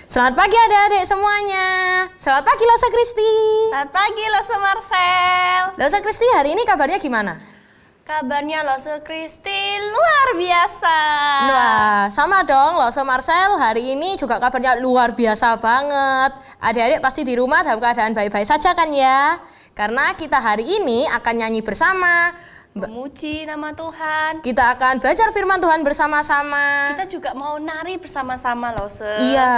Selamat pagi adik-adik semuanya. Selamat pagi Losa Kristi. Selamat pagi Losa Marcel. Losa Kristi, hari ini kabarnya gimana? Kabarnya Losa Kristi luar biasa. Wah, sama dong Losa Marcel, hari ini juga kabarnya luar biasa banget. Adik-adik pasti di rumah dalam keadaan baik-baik saja kan ya? Karena kita hari ini akan nyanyi bersama, memuji nama Tuhan. Kita akan belajar firman Tuhan bersama-sama. Kita juga mau nari bersama-sama Losa. Iya,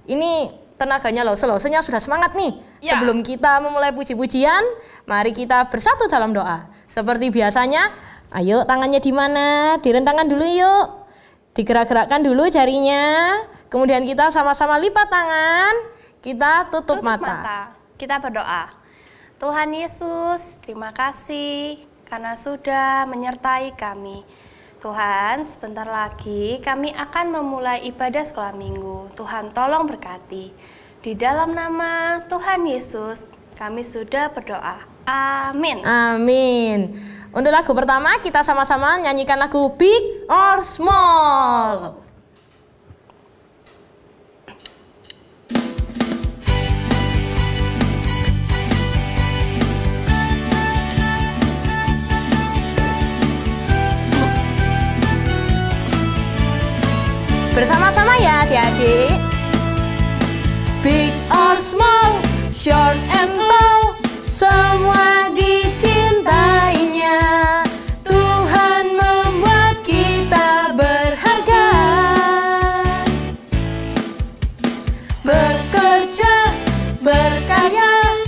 ini tenaganya Losenya sudah semangat nih. Ya. Sebelum kita memulai puji-pujian, mari kita bersatu dalam doa. Seperti biasanya, ayo tangannya di mana? Direntangkan dulu yuk. Digerak-gerakkan dulu jarinya. Kemudian kita sama-sama lipat tangan. Kita tutup mata. Kita berdoa. Tuhan Yesus, terima kasih karena sudah menyertai kami. Tuhan, sebentar lagi kami akan memulai ibadah sekolah minggu. Tuhan tolong berkati. Di dalam nama Tuhan Yesus, kami sudah berdoa. Amin. Amin. Untuk lagu pertama, kita sama-sama nyanyikan lagu Big or Small. Bersama-sama ya adik-adik. Big or small, short and tall, semua dicintainya. Tuhan membuat kita berharga. Bekerja, berkarya,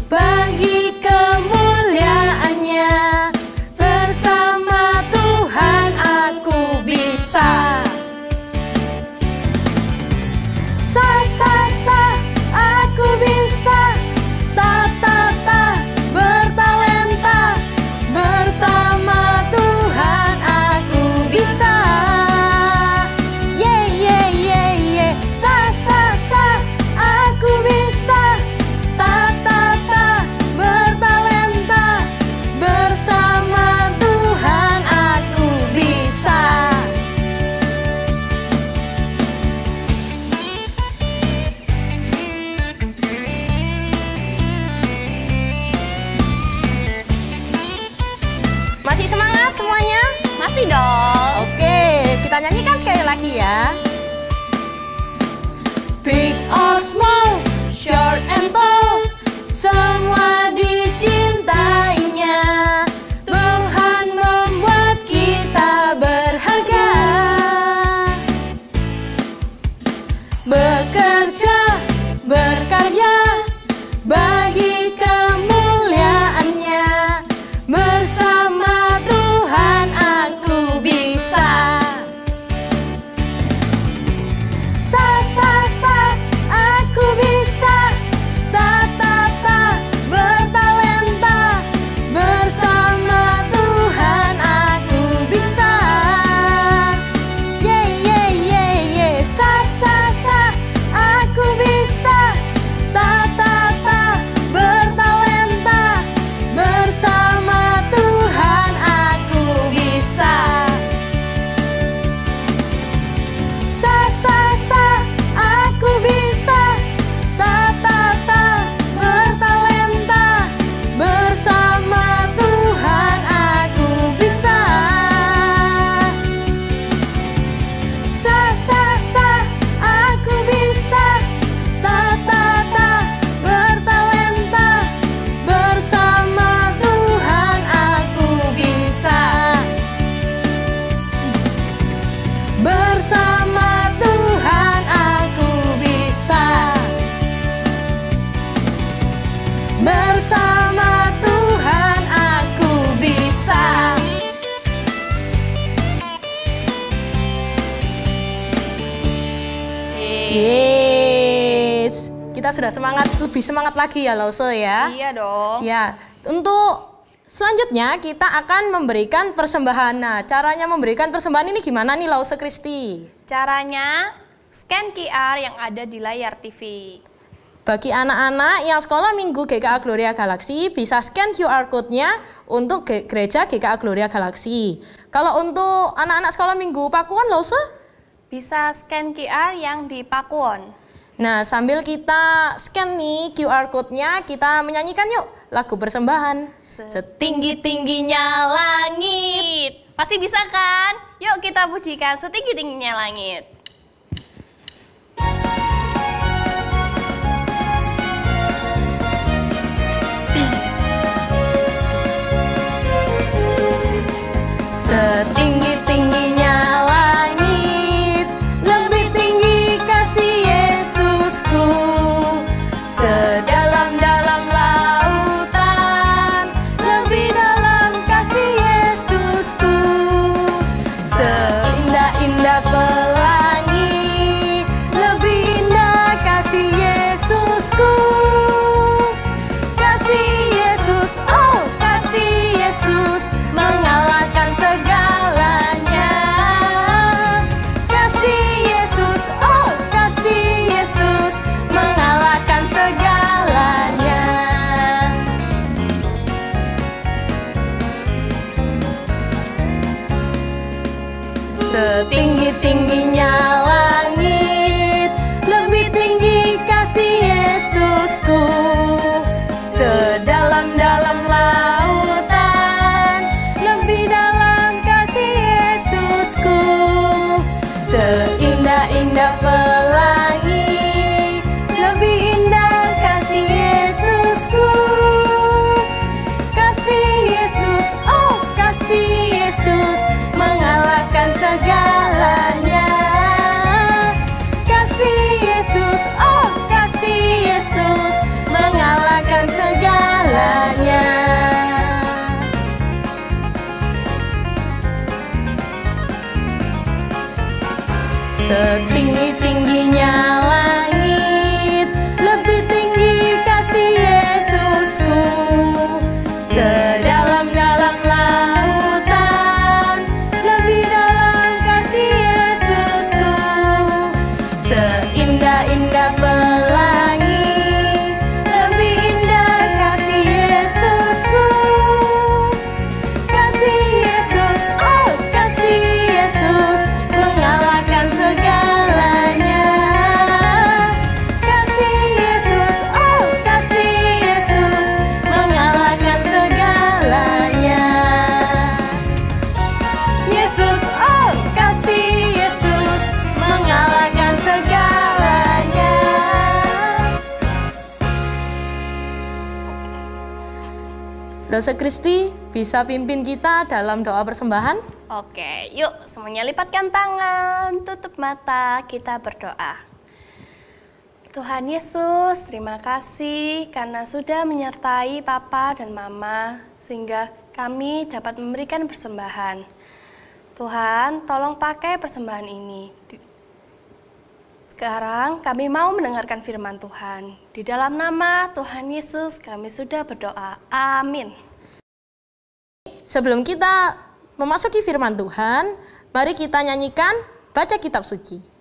bagi kemuliaannya. Bersama Tuhan aku bisa. Aku bisa, bertalenta, bersama Tuhan aku bisa. Aku bisa, bertalenta, bersama Tuhan aku bisa. Masih semangat semuanya? Masih dong. Oke, kita nyanyikan sekali lagi ya. Big or small, short and tall, semua dicintainya. Tuhan membuat kita berharga. Bekerja, berkarya, bagi kemuliaannya. Bersama Tuhan aku bisa. Aku bisa. Bertalenta, bersama Tuhan aku bisa. Aku bisa. Bertalenta, bersama Tuhan aku bisa. Aku bisa. Bertalenta, bersama Tuhan aku bisa. Aku bisa. Bertalenta, bersama Tuhan aku bisa. Bersama Tuhan aku bisa. Bersama Tuhan aku bisa. Yes. Kita sudah lebih semangat lagi ya Lose ya. Iya dong. Ya, untuk selanjutnya kita akan memberikan persembahan. Nah, caranya memberikan persembahan ini gimana nih Lause Kristi? Caranya scan QR yang ada di layar TV. Bagi anak-anak yang sekolah minggu GKA Gloria Galaksi bisa scan QR code-nya untuk gereja GKA Gloria Galaksi. Kalau untuk anak-anak sekolah minggu Pakuan Lause? Bisa scan QR yang di Pakuwon. Nah, sambil kita scan nih QR code-nya, kita menyanyikan yuk lagu persembahan. Setinggi-tingginya langit. Pasti bisa kan? Yuk kita pujikan setinggi-tingginya langit. Setinggi-tingginya langit, lebih tinggi kasih Yesusku. Sedalam-dalam lautan, lebih dalam kasih Yesusku. Seindah-indah pelangi, lebih indah kasih Yesusku. Kasih Yesus, oh kasih Yesus, mengalahkan segalanya. Kasih Yesus, oh kasih Yesus, mengalahkan segalanya. Setinggi-tingginya langit, lebih tinggi kasih Yesusku. Sedalam-dalam lautan, lebih dalam kasih Yesusku. Seindah-indah pelangi, lebih indah kasih Yesusku. Kasih Yesus, oh kasih Yesus, mengalahkan segalanya. Kasih Yesus, oh kasih Yesus, mengalahkan segalanya. Setinggi-tingginya langit, lebih tinggi kasih Yesusku. Sedalam-dalam lautan, lebih dalam kasih Yesusku. Seindah-indah pelangi, lebih indah kasih Yesusku. Kasih Yesus, oh kasih Yesus, mengalahkan segalanya. Kasih Yesus, oh kasih Yesus, mengalahkan segalanya. Yesus, oh kasih Yesus, mengalahkan segalanya. Dosa Kristi bisa pimpin kita dalam doa persembahan? Oke, yuk semuanya lipatkan tangan, tutup mata, kita berdoa. Tuhan Yesus, terima kasih karena sudah menyertai Papa dan Mama sehingga kami dapat memberikan persembahan. Tuhan, tolong pakai persembahan ini. Sekarang kami mau mendengarkan firman Tuhan. Di dalam nama Tuhan Yesus kami sudah berdoa. Amin. Sebelum kita memasuki firman Tuhan, mari kita nyanyikan baca kitab suci.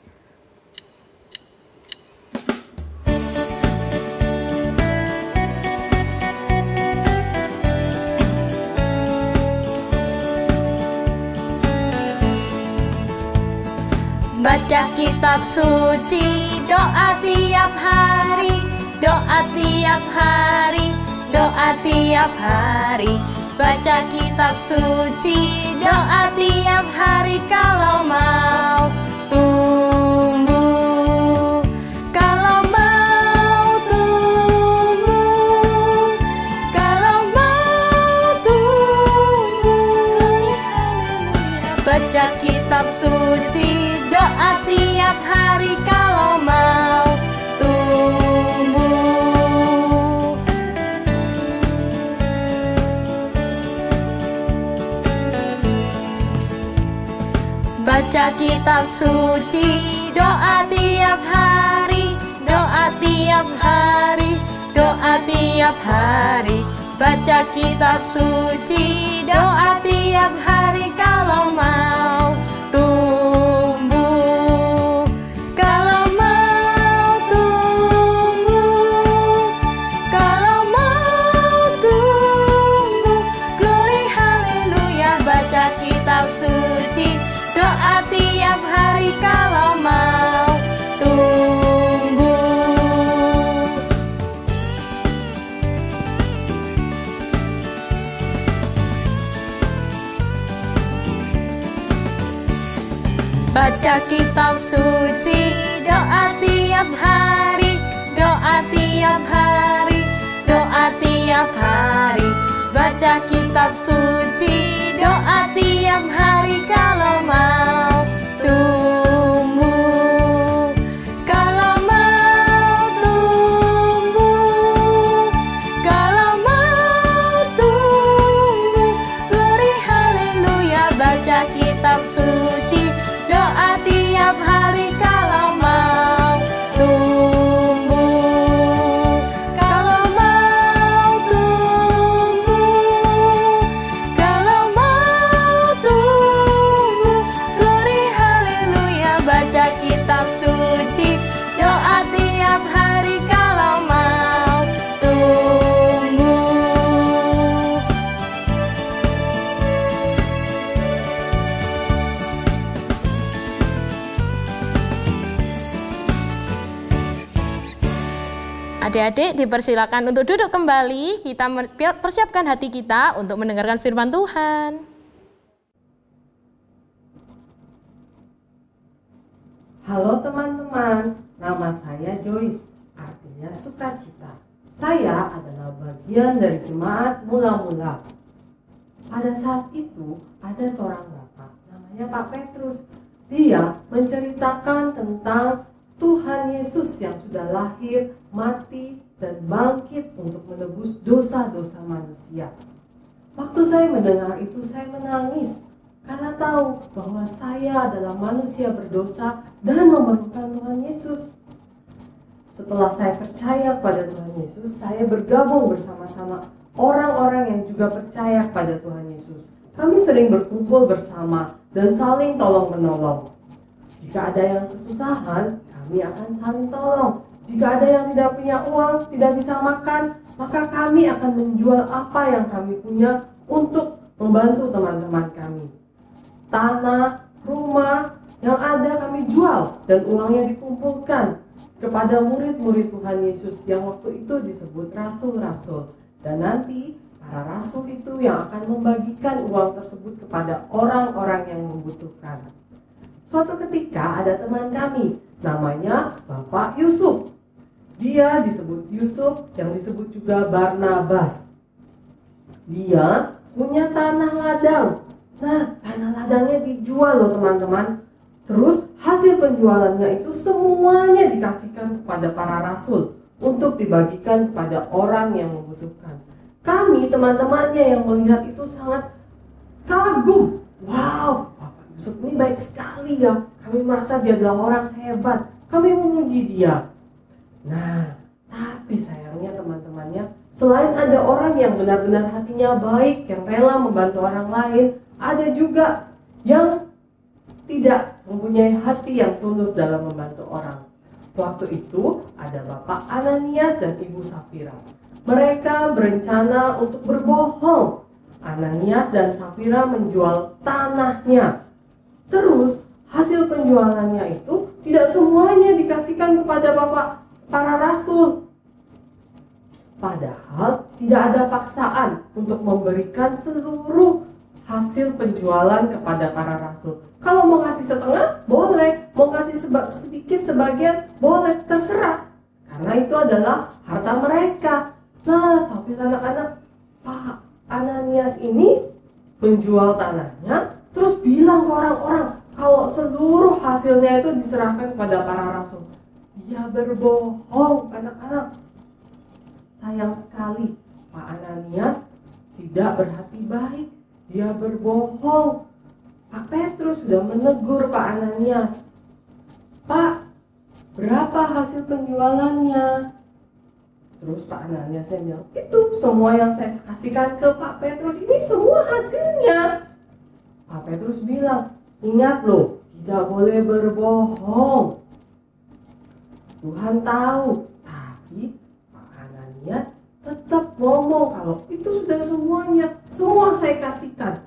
Baca kitab suci, doa tiap hari, doa tiap hari, doa tiap hari. Baca kitab suci, doa tiap hari kalau mau tumbuh. Kalau mau tumbuh, kalau mau tumbuh. Baca kitab suci, doa tiap hari kalau mau tumbuh. Baca kitab suci, doa tiap hari, doa tiap hari, doa tiap hari. Baca kitab suci, doa tiap hari kalau mau tumbuh. Kalau mau tumbuh, kalau mau tumbuh. Glory haleluya. Baca kitab suci, doa tiap hari kalau mau tumbuh. baca kitab suci, doa tiap hari, doa tiap hari, doa tiap hari, baca kitab suci, doa tiap hari kalau mau tumbuh, kalau mau tumbuh, kalau mau tumbuh, glory haleluya, baca kitab suci, doa tiap hari kalau mau tumbuh, kalau mau tumbuh, kalau mau tumbuh, glory haleluya, baca kitab suci, doa tiap hari kalau mau tumbuh. Adik-adik dipersilakan untuk duduk kembali. Kita persiapkan hati kita untuk mendengarkan firman Tuhan. Halo teman-teman, nama saya Joyce, artinya sukacita. Saya adalah bagian dari jemaat mula-mula. Pada saat itu ada seorang bapak namanya Pak Petrus. Dia menceritakan tentang Tuhan Yesus yang sudah lahir, mati, dan bangkit untuk menebus dosa-dosa manusia. Waktu saya mendengar itu, saya menangis karena tahu bahwa saya adalah manusia berdosa dan memerlukan Tuhan Yesus. Setelah saya percaya kepada Tuhan Yesus, saya bergabung bersama-sama orang-orang yang juga percaya kepada Tuhan Yesus. Kami sering berkumpul bersama dan saling tolong-menolong. Jika ada yang kesusahan, kami akan saling tolong. Jika ada yang tidak punya uang, tidak bisa makan, maka kami akan menjual apa yang kami punya untuk membantu teman-teman kami. Tanah, rumah yang ada kami jual dan uangnya dikumpulkan kepada murid-murid Tuhan Yesus yang waktu itu disebut rasul-rasul. Dan nanti para rasul itu yang akan membagikan uang tersebut kepada orang-orang yang membutuhkan. Suatu ketika ada teman kami, namanya Bapak Yusuf. Dia disebut Yusuf, yang disebut juga Barnabas. Dia punya tanah ladang. Nah, tanah ladangnya dijual loh teman-teman. Terus hasil penjualannya itu semuanya dikasihkan kepada para rasul untuk dibagikan kepada orang yang membutuhkan. Kami teman-temannya yang melihat itu sangat kagum. Wow, Bapak Yusuf ini baik sekali ya. Kami merasa dia adalah orang hebat. Kami memuji dia. Nah, tapi sayangnya teman-temannya, selain ada orang yang benar-benar hatinya baik, yang rela membantu orang lain, ada juga yang tidak mempunyai hati yang tulus dalam membantu orang. Waktu itu ada Bapak Ananias dan Ibu Safira. Mereka berencana untuk berbohong. Ananias dan Safira menjual tanahnya. Terus hasil penjualannya itu tidak semuanya dikasihkan kepada para rasul. Padahal tidak ada paksaan untuk memberikan seluruh hasil penjualan kepada para rasul. Kalau mau kasih setengah, boleh. Mau kasih sedikit sebagian, boleh. Terserah. Karena itu adalah harta mereka. Nah, tapi anak-anak, Pak Ananias ini menjual tanahnya, terus bilang ke orang-orang kalau seluruh hasilnya itu diserahkan kepada para rasul. Dia berbohong, anak-anak. Sayang sekali, Pak Ananias tidak berhati baik. Dia berbohong. Pak Petrus sudah menegur Pak Ananias. Pak, berapa hasil penjualannya? Terus Pak Ananias bilang, itu semua yang saya kasihkan ke Pak Petrus, ini semua hasilnya. Pak Petrus bilang, ingat loh, tidak boleh berbohong. Tuhan tahu, tapi Pak Ananias tetap ngomong kalau itu sudah semuanya, semua saya kasihkan.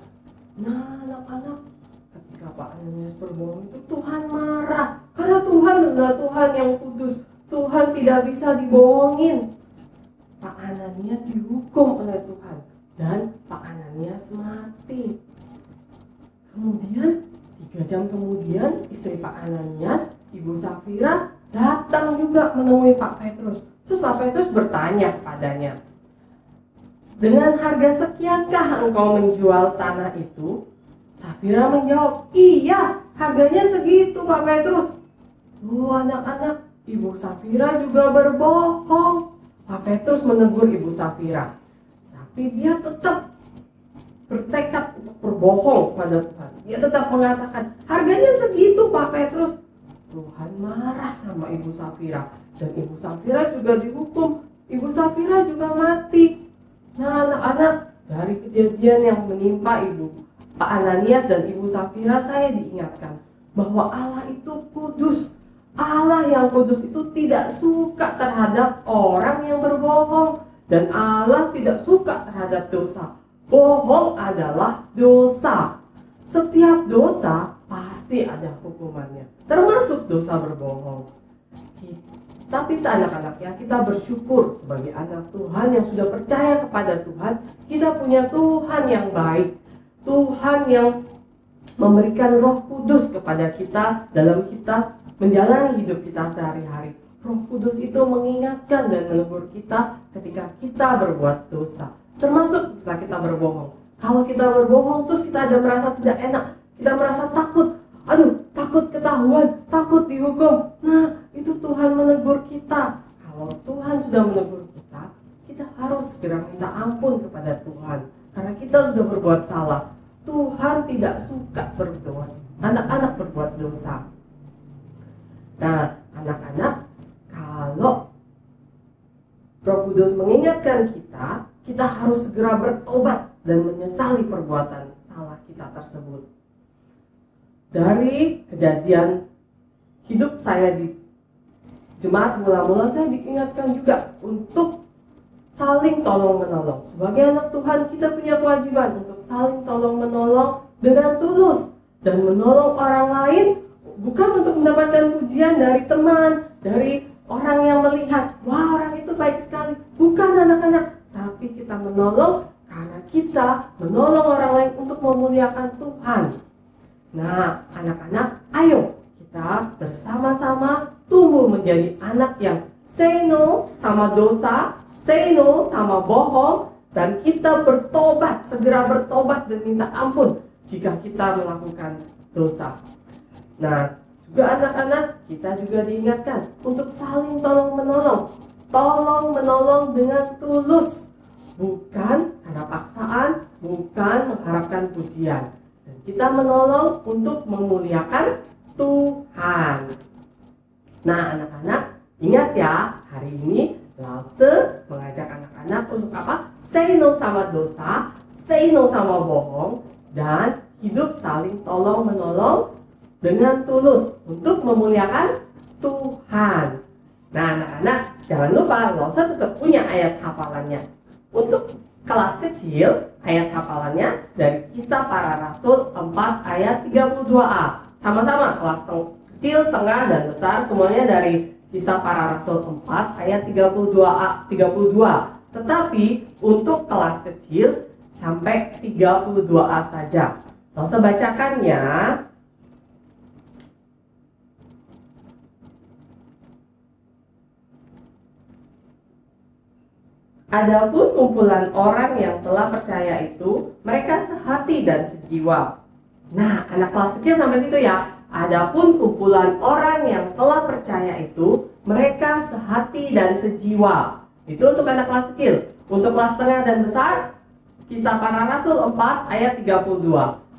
Nah, anak-anak, ketika Pak Ananias berbohong itu Tuhan marah, karena Tuhan adalah Tuhan yang kudus. Tuhan tidak bisa dibohongin. Pak Ananias dihukum oleh Tuhan dan Pak Ananias mati. Kemudian 3 3 jam kemudian istri Pak Ananias, Ibu Safira, datang juga menemui Pak Petrus. Terus Pak Petrus bertanya kepadanya, dengan harga sekiankah engkau menjual tanah itu? Safira menjawab, iya, harganya segitu Pak Petrus. Anak-anak, Ibu Safira juga berbohong. Pak Petrus menegur Ibu Safira, tapi dia tetap bertekad untuk berbohong pada Tuhan. Dia tetap mengatakan, harganya segitu Pak Petrus. Tuhan marah sama Ibu Safira, dan Ibu Safira juga dihukum. Ibu Safira juga mati. Nah anak-anak, dari kejadian yang menimpa Pak Ananias dan Ibu Safira, saya diingatkan bahwa Allah itu kudus. Allah yang kudus itu tidak suka terhadap orang yang berbohong. Dan Allah tidak suka terhadap dosa. Bohong adalah dosa. Setiap dosa pasti ada hukumannya, termasuk dosa berbohong. Tapi anak-anak ya, kita bersyukur sebagai anak Tuhan yang sudah percaya kepada Tuhan. Kita punya Tuhan yang baik, Tuhan yang memberikan Roh Kudus kepada kita dalam kita menjalani hidup kita sehari-hari. Roh Kudus itu mengingatkan dan menegur kita ketika kita berbuat dosa, termasuk ketika kita berbohong. Kalau kita berbohong terus kita ada merasa tidak enak, kita merasa takut, takut ketahuan, takut dihukum. Nah, itu Tuhan menegur kita. Kalau Tuhan sudah menegur kita, kita harus segera minta ampun kepada Tuhan, karena kita sudah berbuat salah. Tuhan tidak suka anak-anak berbuat dosa. Nah, anak-anak, kalau Roh Kudus mengingatkan kita, kita harus segera bertobat dan menyesali perbuatan salah kita tersebut. Dari kejadian hidup saya di jemaat mula-mula, saya diingatkan juga untuk saling tolong-menolong. Sebagai anak Tuhan, kita punya kewajiban untuk saling tolong-menolong dengan tulus dan menolong orang lain, bukan untuk mendapatkan pujian dari teman, dari orang yang melihat, wah orang itu baik sekali. Bukan anak-anak, tapi kita menolong karena kita menolong orang lain untuk memuliakan Tuhan. Nah, anak-anak, ayo kita bersama-sama tumbuh menjadi anak yang say no sama dosa, say no sama bohong, dan kita bertobat, segera bertobat dan minta ampun jika kita melakukan dosa. Nah, juga anak-anak, kita juga diingatkan untuk saling tolong-menolong. Tolong-menolong dengan tulus, bukan karena paksaan, bukan mengharapkan pujian. Dan kita menolong untuk memuliakan Tuhan. Nah, anak-anak, ingat ya, hari ini Lause mengajak anak-anak untuk apa? Say no sama dosa, say no sama bohong, dan hidup saling tolong-menolong dengan tulus untuk memuliakan Tuhan. Nah, anak-anak, jangan lupa Lause tetap punya ayat hafalannya. Untuk kelas kecil, ayat hafalannya dari Kisah Para Rasul 4 ayat 32a. Sama-sama kelas kecil, tengah, dan besar, semuanya dari Kisah Para Rasul 4 ayat 32. Tetapi untuk kelas kecil sampai 32a saja. Lause bacakan ya. Adapun kumpulan orang yang telah percaya itu, mereka sehati dan sejiwa. Nah, anak kelas kecil sampai situ ya. Adapun kumpulan orang yang telah percaya itu, mereka sehati dan sejiwa. Itu untuk anak kelas kecil. Untuk kelas tengah dan besar, Kisah Para Rasul 4 ayat 32.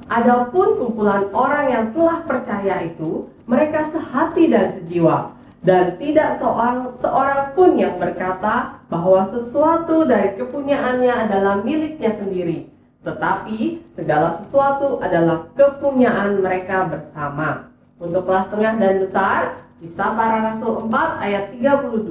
Adapun kumpulan orang yang telah percaya itu, mereka sehati dan sejiwa. Dan tidak seorang pun yang berkata bahwa sesuatu dari kepunyaannya adalah miliknya sendiri, tetapi segala sesuatu adalah kepunyaan mereka bersama. Untuk kelas tengah dan besar, Kisah Para Rasul 4 ayat 32.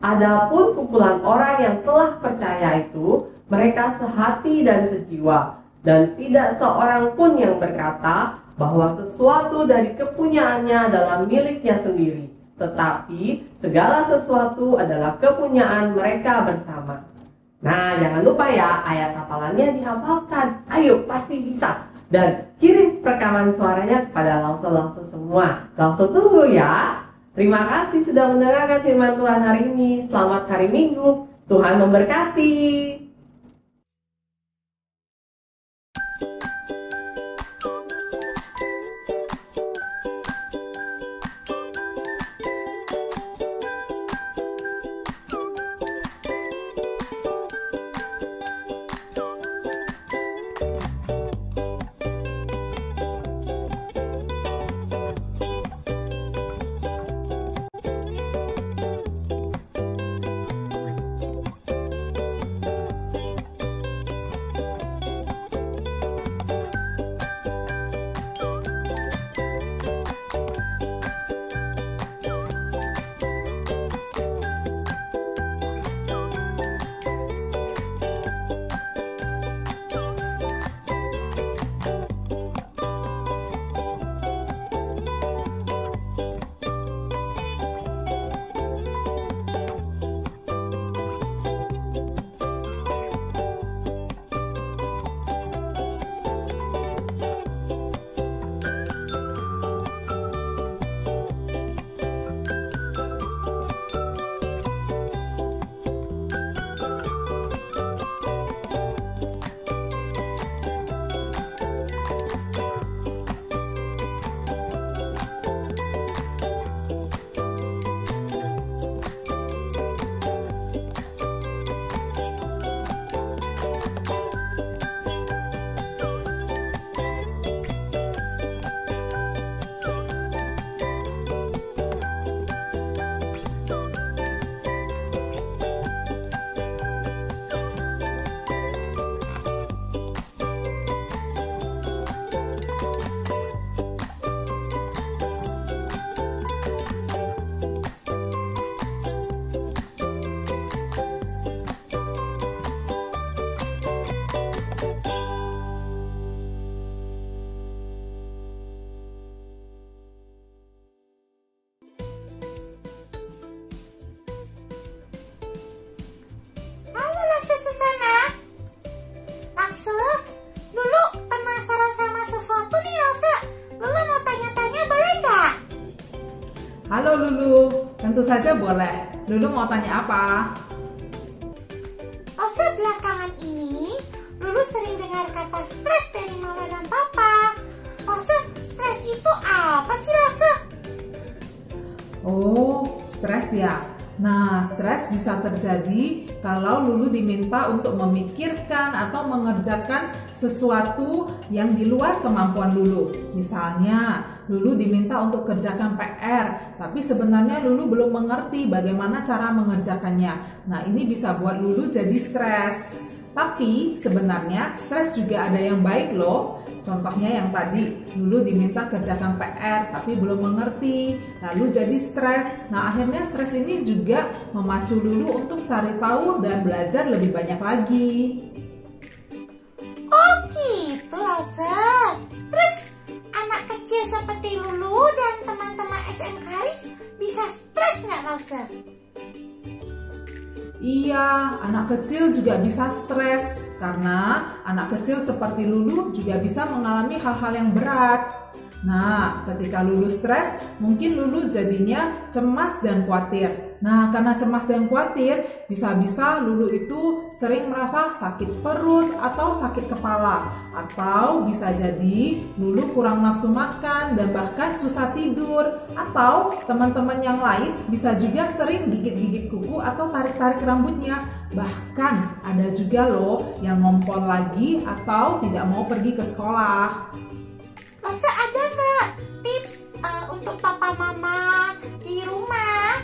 Adapun kumpulan orang yang telah percaya itu, mereka sehati dan sejiwa, dan tidak seorang pun yang berkata bahwa sesuatu dari kepunyaannya adalah miliknya sendiri, tetapi segala sesuatu adalah kepunyaan mereka bersama. Nah, jangan lupa ya, ayat hafalannya dihafalkan. Ayo, pasti bisa. Dan kirim rekaman suaranya kepada Lause-Lause semua. Lause tunggu ya. Terima kasih sudah mendengarkan firman Tuhan hari ini. Selamat hari Minggu. Tuhan memberkati. Susana, masuk. Lulu penasaran sama sesuatu nih, Lause. Lulu mau tanya-tanya, boleh nggak? Halo Lulu, tentu saja boleh. Lulu mau tanya apa? Lause, belakangan ini Lulu sering dengar kata stres dari mama dan papa. Lause, stres itu apa sih, Lause? Oh, stres ya. Nah, stres bisa terjadi kalau Lulu diminta untuk memikirkan atau mengerjakan sesuatu yang di luar kemampuan Lulu. Misalnya, Lulu diminta untuk kerjakan PR, tapi sebenarnya Lulu belum mengerti bagaimana cara mengerjakannya. Nah, ini bisa buat Lulu jadi stres. Tapi sebenarnya stres juga ada yang baik loh. Contohnya yang tadi, Lulu diminta kerjakan PR tapi belum mengerti, lalu jadi stres. Nah, akhirnya stres ini juga memacu Lulu untuk cari tahu dan belajar lebih banyak lagi. Oh gitu, Lause. Terus anak kecil seperti Lulu dan teman-teman SMK Haris bisa stres nggak, Lause? Iya, anak kecil juga bisa stres karena anak kecil seperti Lulu juga bisa mengalami hal-hal yang berat. Nah, ketika Lulu stres, mungkin Lulu jadinya cemas dan khawatir. Nah, karena cemas dan khawatir, bisa-bisa Lulu itu sering merasa sakit perut atau sakit kepala. Atau bisa jadi Lulu kurang nafsu makan dan bahkan susah tidur. Atau teman-teman yang lain bisa juga sering gigit-gigit kuku atau tarik-tarik rambutnya. Bahkan ada juga loh yang ngompol lagi atau tidak mau pergi ke sekolah. Lause, ada nggak tips untuk papa mama di rumah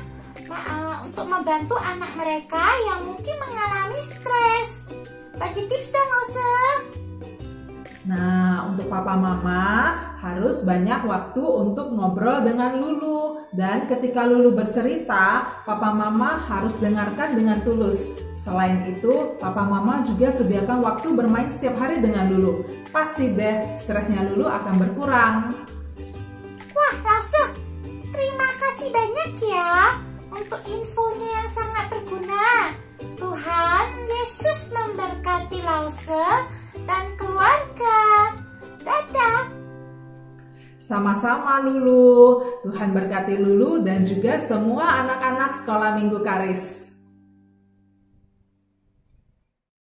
untuk membantu anak mereka yang mungkin mengalami stres? Bagi tips dong, Lause. Nah, untuk papa mama harus banyak waktu untuk ngobrol dengan Lulu. Dan ketika Lulu bercerita, papa mama harus dengarkan dengan tulus. Selain itu, papa mama juga sediakan waktu bermain setiap hari dengan Lulu. Pasti deh, stresnya Lulu akan berkurang. Wah, Lause, terima kasih banyak ya untuk infonya yang sangat berguna. Tuhan Yesus memberkati Lause dan keluarga. Dadah. Sama-sama Lulu. Tuhan berkati Lulu dan juga semua anak-anak Sekolah Minggu Karis.